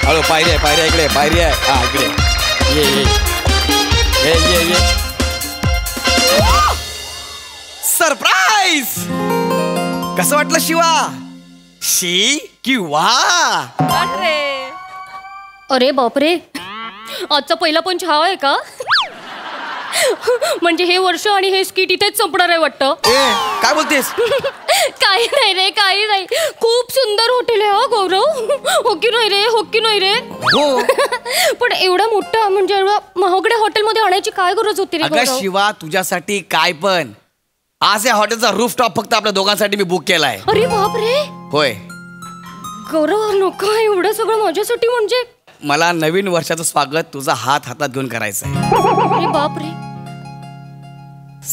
हळू पायरी आहे, पायरी आहे, इकडे पायरी आहे. हा इकडे ये ये ये ये ये. सरप्राईज. कसं वाटलं शिवा? शी की वा? अरे बापरे, आजचा पहिला पंच हा आहे का? म्हणजे हे वर्ष आणि हे स्किट इथेच संपणार आहे वाटतं. काय बोलतेस? काही नाही रे, काही नाही. खूप सुंदर हॉटेल आहे हा गौरव. हो की नाही रे, हो की नाही रे? हो. पण एवढं मोठं म्हणजे एवढं महागड्या हॉटेलमध्ये आणायची काय गरज होती रे अगं गौरव? शिवा, तुझ्यासाठी काय पण. आज या हॉटेलचा रूफटॉप फक्त आपल्या दोघांसाठी मी बुक केलाय. अरे बापरे. होय गौरव नको एवढं सगळं माझ्यासाठी. म्हणजे मला नवीन वर्षाचं स्वागत तुझा हात हातात घेऊन करायचं आहे. अरे बापरे.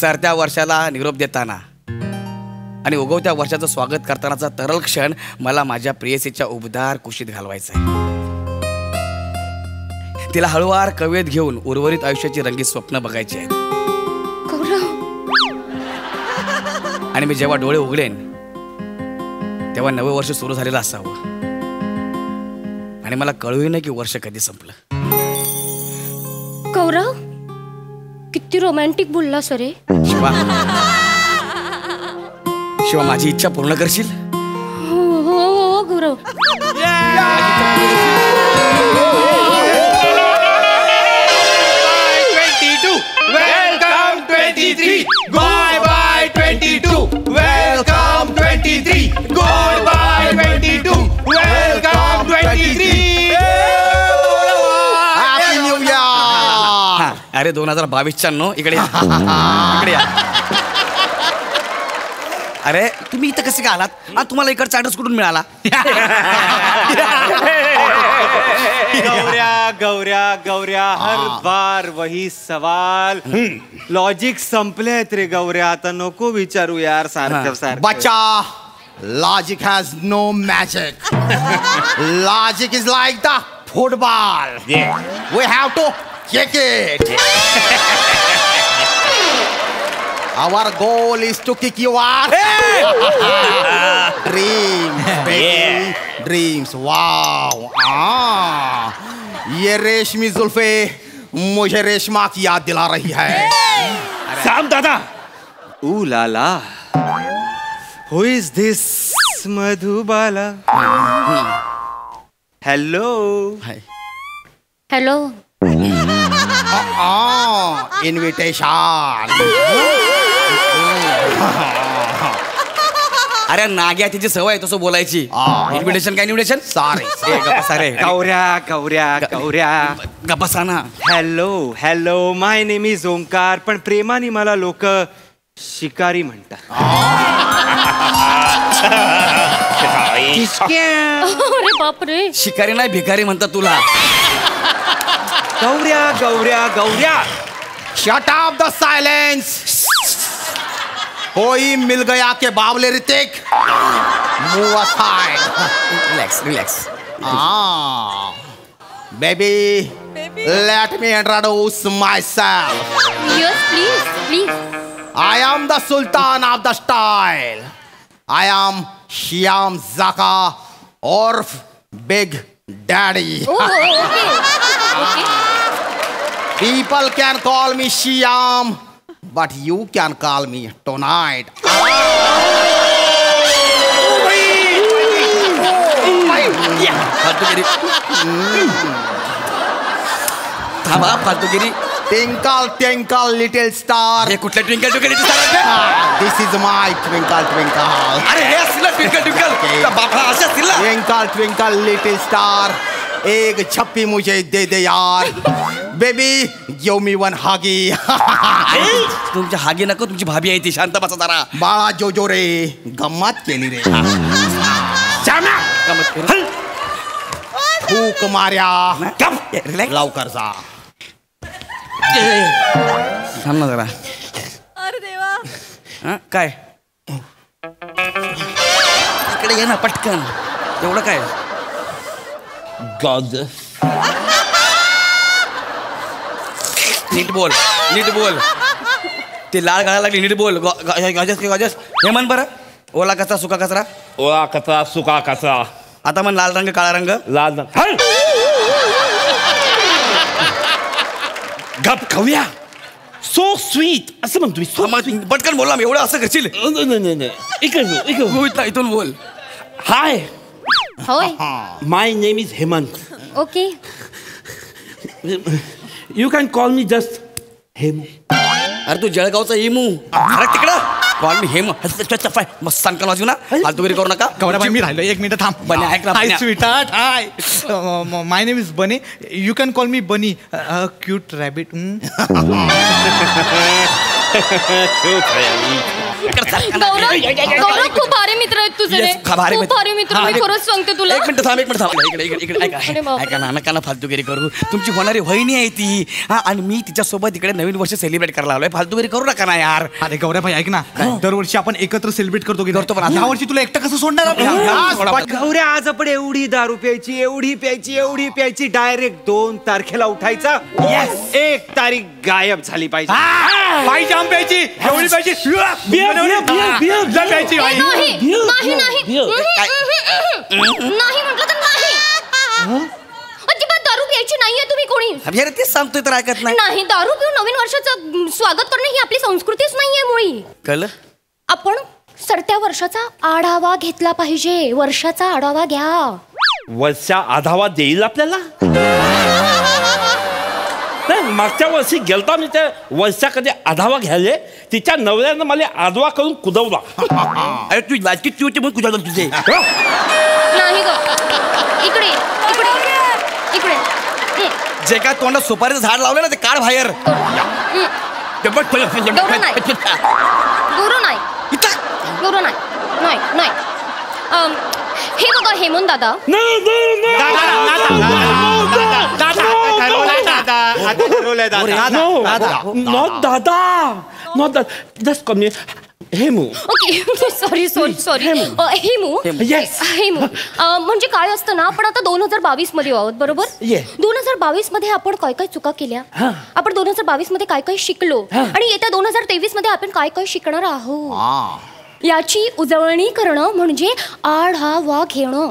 सरत्या वर्षाला निरोप देताना आणि उगवत्या वर्षाचं स्वागत करतानाचा तरल क्षण मला माझ्या प्रेयसीच्या उबदार कुशीत घालवायचा आहे. तिला हळूवार कवेत घेऊन उर्वरित आयुष्याची रंगीत स्वप्न बघायची आहेत. गौरव. आणि मी जेव्हा डोळे उघडेन तेव्हा नवं वर्ष सुरू झालेलं असावं आणि मला कळूही नाही की वर्ष कधी संपलं. गौरव किती रोमॅन्टिक बोलला सर. शिवा, शिवा माझी इच्छा पूर्ण करशील? हो हो हो गौरव. Welcome 23. Goodbye 22. Welcome 23. Goodbye 22. Welcome 23. Happy New Year. अरे 2022च्या नो इकडे या. इकडे या. अरे तुम्ही इथं कसे का आलात? तुम्हाला इकडचा ऍड्रेस कुठून मिळाला? गौऱ्या गौऱ्या गौऱ्या हर बार वही सवाल. लॉजिक संपलेत रे गौऱ्या. आता नको विचारू यार सारखं सारखं. बच्चा, logic has no magic. Logic is like the football. We have to kick it. Our goal is to kick you out. Dreams, baby. Dreams. Wow. ये रेशमी जुल्फे मुझे रेशमा की याद दिला रही है. साम दादा. Ooh la la. Who is this Madhubala? Hello. Hello. Invitation. अरे नाग्या तिची सवय आहे तसं बोलायची. इन्व्हिटेशन काय इन्व्हिटेशन? Sorry. अरे गौऱ्या गौऱ्या गौऱ्या. गप्पा ना. Hello hello. My name is Omkar. पण प्रेमाने मला लोक शिकारी म्हणतात. अरे बापरे. शिकारी नाही भिकारी म्हणतात तुला. गौऱ्या गौऱ्या गौऱ्या. Shut up the silence. Koi Mil Gaya के बावले Hrithik. Move aside. Relax relax. Baby, let me introduce myself. Yes, please, please. I am the Sultan of the style. I am Shyam Zaka orf Big Daddy. Oh, okay. Okay. People can call me Shyam, but you can call me tonight. फालतूगिरी. थांबा फालतूगिरी. Twinkle, twinkle, little star. हे कुठल्या twinkle twinkle This is my twinkle, twinkle. अरे हे असतील ना twinkle twinkle. बाबा असे असतील ना. Twinkle, twinkle, little star. एक छप्पी मुझे दे दे यार. Baby, give me one huggy. तुमच्या हागे नको, तुमची भाभी आहे ती. शांत बसा जरा. बाळा जोजो रे, गम्मत केली रे. फूक मार्या. लवकर जा. थांब ना जरा. अरे देवा. काय इकडे ये ना पटकन. एवढं काय? गॉड नीट बोल, नीट बोल. ते लाल गाळा लागली. नीट बोल. गॉजस गॉजस. हे म्हण बरं. ओला कचरा सुका कचरा. ओला कचरा सुका कचरा. आता म्हण लाल रंग काळा रंग. लाल गप खाऊया. सो स्वीट असं म्हणतो हा, मग पटकन बोलला मी, एवढं असं करशील? नाही इकडे रोहित इथून बोल. हाय, होय my name is Hemant. Okay. You can call me just Hemu. अरे तू जळगावचा इमू. अरे तिकडं कॉल मी हेम. मस्त सांग वाजू ना, फालतूगिरी करू नका. गौऱ्याबाई मी राहिलो, 1 मिनिट थांब. बने, ऐक ना, हाय बने. Sweetheart, high. My name is बनी. यू कॅन कॉल मी बनी. Cute rabbit. गौरव गौरव खूप भारी मित्र आहेत तुझे रे. Yes, भारी खूप मित्र. भारी मित्र. मी खरंच सांगते तुला. एक मिनिट थांब. इकडे अरे बापरे. ऐका ना, नका ना फालतूगिरी करू. तुमची होणारी वहिनी आहे ती. हा, आणि मी तिच्यासोबत इकडे नवीन वर्ष सेलिब्रेट करायला आलोय. फालतूगिरी करू नका ना यार. अरे गौऱ्याबाई ऐक ना, दरवर्षी आपण एकत्र सेलिब्रेट करतो की करतो, पण आता- ह्या वर्षी तुला एकटं कसं सोडणार आपण? गौऱ्या आज आपण एवढी दारू प्यायची, एवढी प्यायची, डायरेक्ट 2 तारखेला उठायचा. 1 तारीख गायब झाली पाहिजे. बाई जाम प्यायची, एवढी प्यायची, लय प्यायची बाई. नाही म्हटलं तर नाही. अजिबात दारू प्यायची नाहीये तुम्ही कोणी. अरे तेच सांगतोय तर ऐकत नाही. नाही, दारू पिऊन नवीन वर्षाचं स्वागत करणं ही आपली संस्कृतीच नाहीये मुळी. कळलं? आपण सरत्या वर्षाचा आढावा घेतला पाहिजे. वर्षाचा आढावा घ्या. वर्षा आढावा देईल आपल्याला. नाही, मागच्या वर्षी गेलता मी त्या वर्षा कधी आढावा घ्यायले, तिच्या नवऱ्यानं मला आडवा करून कुदवला. अरे तू लाजकी तू म्हणून कुठे तुझे. नाही ग, इकडे इकडे इकडे. जे काय तोंडात सुपारीचं झाड लावलं ना ते काढ बाहेर. गौरव नाही. गौरव नाही. हे बघा हेमंत दादा, नॉट दादा, जस्ट कमी Hemu. Okay. Sorry Hemu. Yes. Hemu म्हणजे काय असतं ना, आपण आता 2022 मध्ये आहोत बरोबर. Yeah. 2022 मध्ये आपण काय काय चुका केल्या, आपण 2022 मध्ये काय काय शिकलो, आणि येत्या 2023 मध्ये आपण काय काय शिकणार आहोत याची उजळणी करणं म्हणजे आढावा घेणं.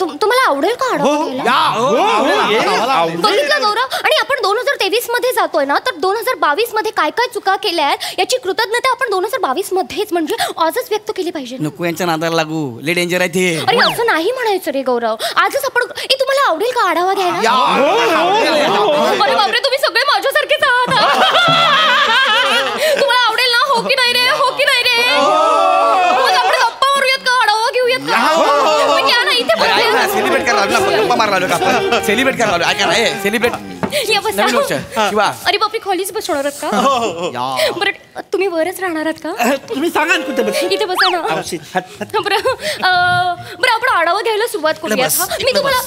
तुम्हाला आवडेल का आढावा घ्यायला? बघितलं गौरव, आणि आपण 2023 मध्ये जातोय ना, तर 2022 मध्ये काय काय चुका केल्या आहेत याची कृतज्ञता आपण 2022 मध्येच म्हणजे आजच व्यक्त केली पाहिजे. नको यांच्या नादाला लागू, लय डेंजर आहे ते. अरे असं नाही म्हणायचं रे गौरव, आजच आपण तुम्हाला आवडेल का आढावा घ्यायला? अरे बापरे, तुम्ही सगळे माझ्यासारखेच आहात. तुम्हाला आवडेल ना? हो की नाही रे? हो की नाही रे? मग आपण गप्पा मारूयात का? आढावा घेऊयात का? मग या ना इथे बसूया. सेलिब्रेट करायला गप्पा मारायला लागलो. सेलिब्रेट करायला ऐका ना, सेलिब्रेट या बसा. नवीन वर्ष किंवा अरे बापरे, खालीच बसणार आहात का? बरं, तुम्ही वरच राहणार आहात का? तुम्ही सांगा ना कुठे बस. इथे बसा ना. बरं आपण आढावा घ्यायला सुरुवात करूया. मी तुम्हाला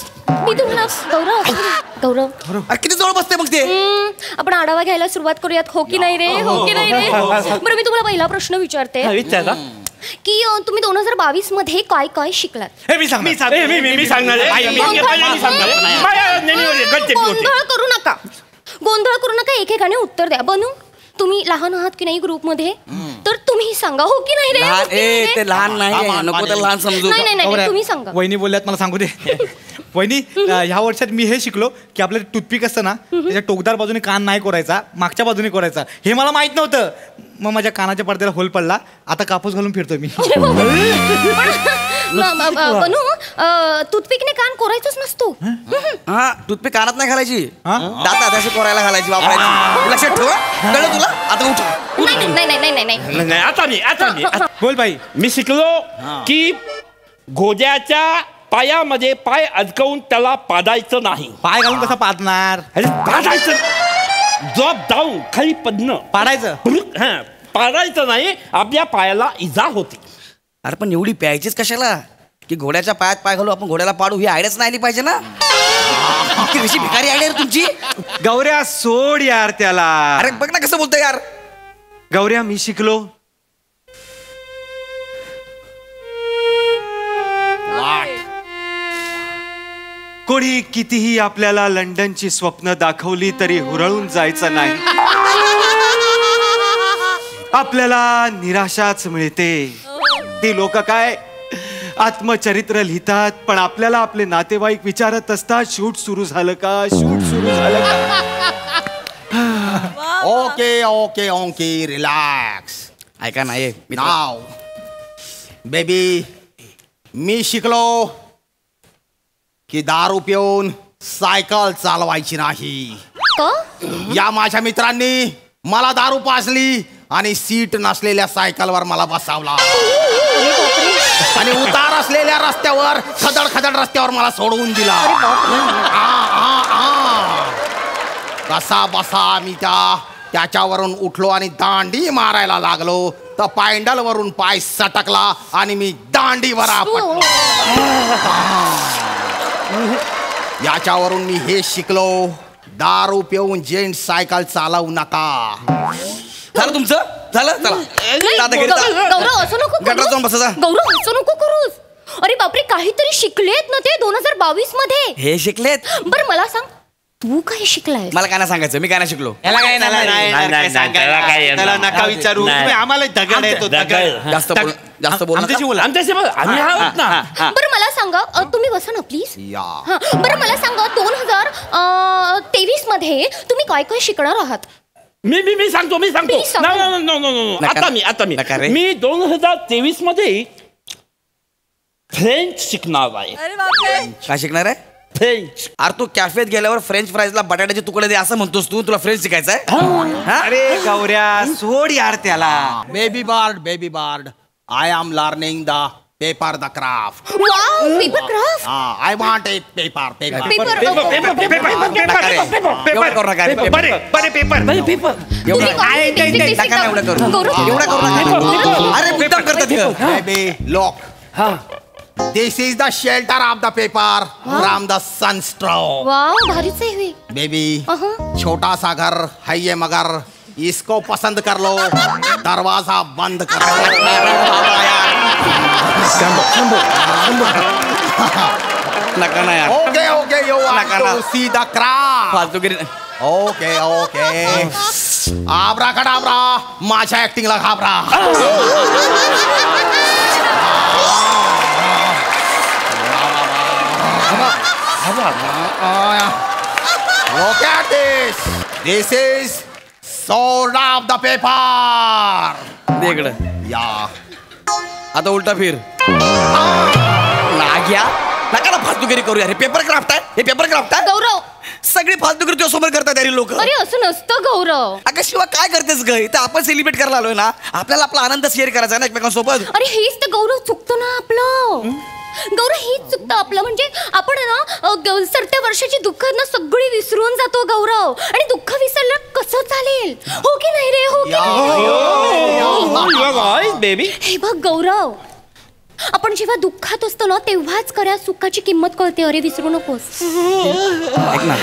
गौरव अरे किती जवळ बसते मग ते. आपण आढावा घ्यायला सुरुवात करूयात. हो की नाही रे? हो की नाही रे? बरं, मी तुम्हाला पहिला प्रश्न विचारते विचारा की तुम्ही 2022 मध्ये काय काय शिकलात? मी सांगणार. गोंधळ करू नका, एकेकाने उत्तर द्या. बनू, तुम्ही लहान आहात की नाही ग्रुप मध्ये, तर तुम्ही सांगा. हो की नाही रे? हो की नाही रे? ते लहान नाही, नको तर लहान समजू. नाही, तुम्ही सांगा. वहिनी बोलल्यात, मला सांगू दे. वहिनी, ह्या वर्षात मी हे शिकलो की आपलं टूथपिक असतं ना, त्याच्या टोकदार बाजूने कान नाही कोरायचा, मागच्या बाजूने कोरायचा. हे मला माहित नव्हतं. मग माझ्या कानाच्या पडद्याला होल पडला. आता कापूस घालून फिरतोय मी. बनू, टूथपिकने कान कोरायचंच नसतो. हा, टूथपिक कानात नाही घालायची, दातात अशी कोरायला घालायची, वापरायची. लक्षात ठेव. कळलं तुला? आता उठ. नाही. आता मी बोल बाई. मी शिकलो की घोड्याच्या पायामध्ये पाय अडकवून त्याला पाडायचं नाही. पाय घालून कसा पाडणार? अरे पाडायचं, जॉब डाऊन खाली पडणं, पाडायचं. पाडायचं नाही, आपल्या पायाला इजा होती. अरे पण एवढी प्यायचीच कशाला की घोड्याच्या पायात पाय घालू आपण घोड्याला पाडू, ही आयडियाच नाही आली पाहिजे ना. इतकी कशी भिकारी आयडिया रे तुमची. गौऱ्या सोड यार त्याला. अरे बघ ना कसं बोलतोय यार. गौऱ्या मी शिकलो कोणी कितीही आपल्याला लंडनची स्वप्न दाखवली तरी हुरळून जायचं नाही. आपल्याला निराशाच मिळते. ती लोक काय आत्मचरित्र लिहितात, पण आपल्याला आपले नातेवाईक विचारत असतात, शूट सुरू झालं का, शूट सुरू झालं का. Okay okay okay relax. ऐका ना ये मी नाव बेबी, मी शिकलो की दारू पिऊन सायकल चालवायची नाही. का? या माझ्या मित्रांनी मला दारू पाजली आणि सीट नसलेल्या सायकलवर मला बसावला आणि उतार असलेल्या रस्त्यावर खदड खदड रस्त्यावर मला सोडवून दिला. कसा बसा मी त्याच्यावरून उठलो आणि दांडी मारायला लागलो तर पॅन्डल वरून पाय सटकला आणि मी दांडीवर आपटलो. याच्यावरून मी हे शिकलो, दारू पिऊन जेंट्स सायकल चालवू नका. झालं तुमचं झालं चला आता घरी जा. गौरव असं नको गटारात जाऊन करूस. बसा जा. गौरव असं नको करूस. अरे बापरे, काहीतरी शिकलेत ना ते 2022 मध्ये. हे शिकलेत. बरं मला सांग, तू काय शिकलाय? मला काय नाही सांगायचं, मी काय नाही शिकलो. याला काय नाही, नाही, त्याला काय येणार. त्याला नका विचारू. नाही. तुम्ही आम्हाला दगड येतो दगड. जास्त बोल आमच्याशी बोला. आमच्याशी बोला. आम्ही आहोत ना. बरं मला सांगा, तुम्ही बसा ना प्लीज. या हा, बरं मला सांगा 2023 मध्ये तुम्ही काय काय शिकणार आहात? मी सांगतो. Please सांगा. नो. नका. आता मी नका रे. मी 2023 मध्ये फ्रेंच शिकणार आहे. काय शिकणार आहे? फ्रेंच. अरे तू कॅफेत गेल्यावर फ्रेंच फ्राईजला बटाट्याचे तुकडे दे असं म्हणतोस तू. तुला फ्रेंच शिकायचंय? हा? अरे गौऱ्या सोड यार त्याला. Baby bird I am learning the paper the craft. Wow, paper craft. I want a paper paper. Paper एवढं करू नका रे, पेपर. एवढं नका ना एवढं करू. एवढं करू नका. अरे मुद्दाम करतात हे. बेबी लोक, this is the shelter of the paper from the sunstroke. Wow, भारीच आहे हे. बेबी अहं. छोटा सा घर है ये मगर इसको पसंद कर लो, दरवाजा बंद कर लो. नका ना यार. ओके यू नका ना. See the craft. फालतूगिरी. ओके आबरा कडाबरा, माझ्या ऍक्टिंगला घाबरा. Look at this. This is sword of the paper. दे इकडं. या आता उलटा फिर. नाग्या नका ना फालतूगिरी करूया. हे पेपर क्राफ्ट आहे. हे पेपर क्राफ्ट आहे. गौरव, सगळी फालतूगिरी तुझ्या समोर करतात यारी लोक. अरे असं नसतं गौरव. अगं शिवा काय करतेस ग? इथं आपण सेलिब्रेट करायला आलोय ना. आपल्याला आपला आनंद शेअर करायचा आहे ना एकमेकांसोबत. अरे हेच तर गौरव चुकतं ना आपलं. गौरव हेच चुकतं आपलं. म्हणजे आपण आहे ना सरत्या वर्षाची दुःख ना सगळी विसरून जातो गौरव. आणि दुःख विसरलं कसं चालेल? हो की नाही रे? हो की नाही? बेबी. हे बघ गौरव, आपण जेव्हा दुःखात असतो ना तेव्हाच खऱ्या सुखाची किंमत कळते. अरे विसरू नकोस. ऐक ना,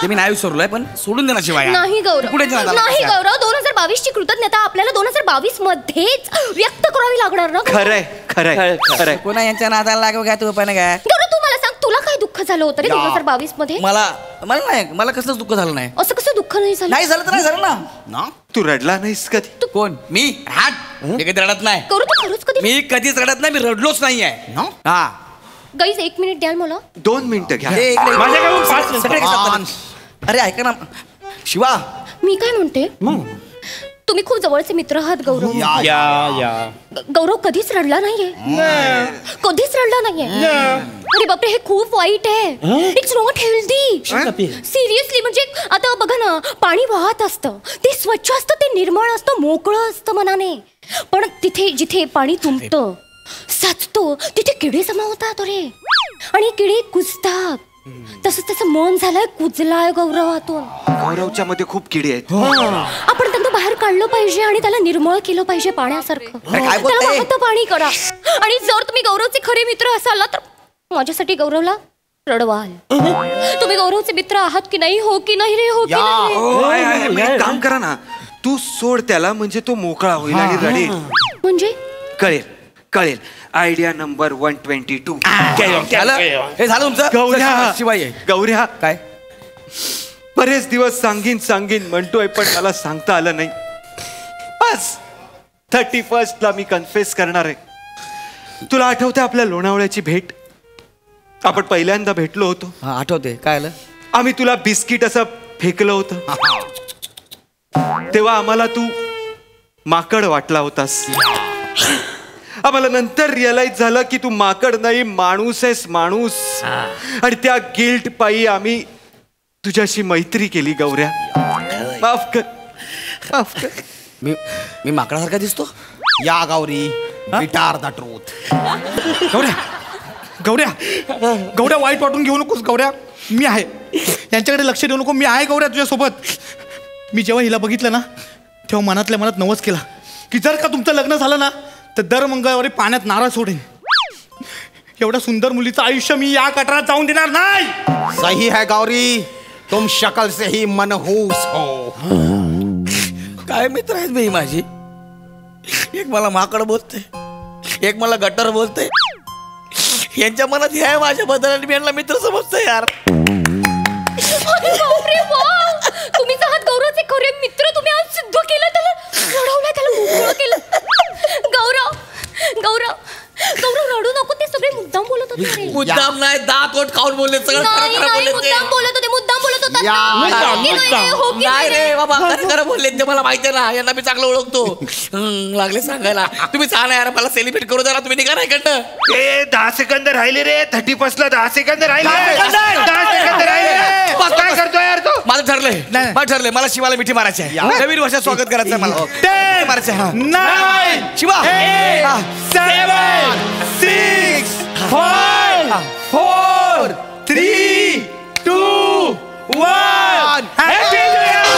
ते मी नाही विसरलोय पण सोडून दे ना शिवाय. नाही गौरव, पुढे जा ना. नाही गौरव. 2022 ची कृतज्ञता आपल्याला 2022 मध्येच व्यक्त करावी लागणार ना. खरंय. कोणा यांच्या नादाला लागव काय तू पण काय? गौरव तू मला सांग, तुला काय दुःख झालं होतं रे 2022 मध्ये? मला कसलंच दुःख झालं नाही. असं कसं दुःख नाही झालं? नाही झालं तर नाही झालं ना. तू रडला नाहीस कधी? कोण? मी? हाट. मी कधी रडत नाही. गौरव तू खरंच कधी? मी कधीच रडत नाही. मी रडलोच नाहीये. हा गाईज 1 मिनिट द्याल मला? 2 मिनिटं घ्या. हे इकडे. माझ्याकडून 5 मिनिटं. सगळे सांगतात. अरे ऐका ना शिवा. मी काय म्हणते, तुम्ही खूप जवळचे मित्र आहात गौरव. या गौरव कधीच रडला नाहीये. कधीच रडला नाहीये. अरे बापरे, हे खूप वाईट आहे. It's not healthy. सिरियसली. म्हणजे आता बघा ना, पाणी वाहत असतं, ते स्वच्छ असतं, ते निर्मळ असतं, मोकळं असतं मनाने. पण तिथे जिथे पाणी तुंबतं, साचतो, तिथे किडे जमा होतात. अरे आणि किडे कुजतात. तसंच त्याचं मन झालंय कुजलाय गौरवातून. गौरवच्या मध्ये खूप किडे आहेत. आपण त्यांना बाहेर काढलं पाहिजे आणि त्याला निर्मळ केलं पाहिजे पाण्यासारखं. काय त्याला बोलताय? वाहतं पाणी करा. आणि जर तुम्ही गौरवचे खरे मित्र असाल ना तर माझ्यासाठी गौरवला रडवाल. तुम्ही गौरवचे मित्र आहात की नाही? हो की नाही रे? हो की नाही? मग एक काम करा ना, तू सोड त्याला, म्हणजे तो मोकळा होईल आणि रडेल. म्हणजे कळेल. Idea number 122. हे झालं तुमचं. गौऱ्या. शिवाय गौऱ्या काय? बरेच दिवस सांगीन म्हणतोय पण मला सांगता आलं नाही. आज 31st ला मी कन्फेस करणार आहे. तुला आठवते आपल्या लोणावळ्याची भेट? आपण पहिल्यांदा भेटलो होतो. हा आठवते. काय आलं? आम्ही तुला बिस्किट असं फेकलं होतं. तेव्हा आम्हाला तू माकड वाटला होतास. आम्हाला नंतर रिअलाइज झालं की तू माकड नाही, माणूस आहेस, माणूस. आणि त्या गिल्ट पायी आम्ही तुझ्याशी मैत्री केली. गौऱ्या, माफ कर, माफ कर. मी माकडासारखा दिसतो? या गौरी, विटार द ट्रूथ. गौऱ्या गौऱ्या गौऱ्या, वाईट वाटून घेऊ नकोस गौऱ्या. मी आहे, यांच्याकडे लक्ष देऊ नको. मी आहे गौऱ्या तुझ्यासोबत. मी जेव्हा हिला बघितलं ना तेव्हा मनातल्या मनात नवस केला की जर का तुमचं लग्न झालं ना तर दर मंगळवारी पाण्यात नारळ सोडेन. एवढ्या सुंदर मुलीचं आयुष्य मी या कटरात जाऊन देणार नाही. सही है गौरी, तुम शक्ल से ही मनहूस हो. काय मित्र आहेत बाई माझी. एक मला माकड बोलते, एक मला गटर बोलते. यांच्या मनात हे आहे माझ्याबद्दल आणि मी यांना मित्र समजतो यार. बापरे, वा! तुम्हीच आहात गौरवचे खरे मित्र. तुम्ही आज सिद्ध केलं, त्याला रडवलं, त्याला मोकळं केलं. गौरव गौरव गौरव, रडू नको. ते सगळे मुद्दाम बोलत होते रे. मुद्दाम नाही, दात ओठ खाऊन बोलले, सगळं नाही, खरं नाही, बोलले ते. मुद्दाम बोलत होते, मुद्दाम बोलत होतात. या, हो की नाही, हो की नाही नाही? रे बाबा, खरं बोलले ते. मला माहिती आहे ना, यांना मी चांगलं ओळखतो. लागले सांगायला. तुम्ही छान यार, मला सेलिब्रेट करू द्या. तुम्ही निघा ना इकडनं. 10 सेकंद राहिले रे. 31ला 10 सेकंद राहिले. 10 सेकंद राहिले. काय करतोय यार तू? माझं ठरलंय, नाही. माझं ठरलंय. मला शिवाला मिठी मारायची आहे. नवीन वर्षात स्वागत करायचं आहे मला. 10, मारायचं आहे. 9, शिवा 8, 7, 6, 5, 4, 3, 2, 1. Happy New Year!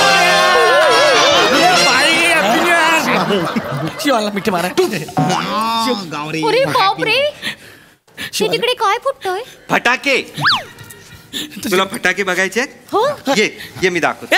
शिवाला मिठी मारा. गौरी, अरे बापरे, हे तिकडे काय फुटतंय? फटाके. तुला फटाके बघायचे? हो. ये मी दाखवतो.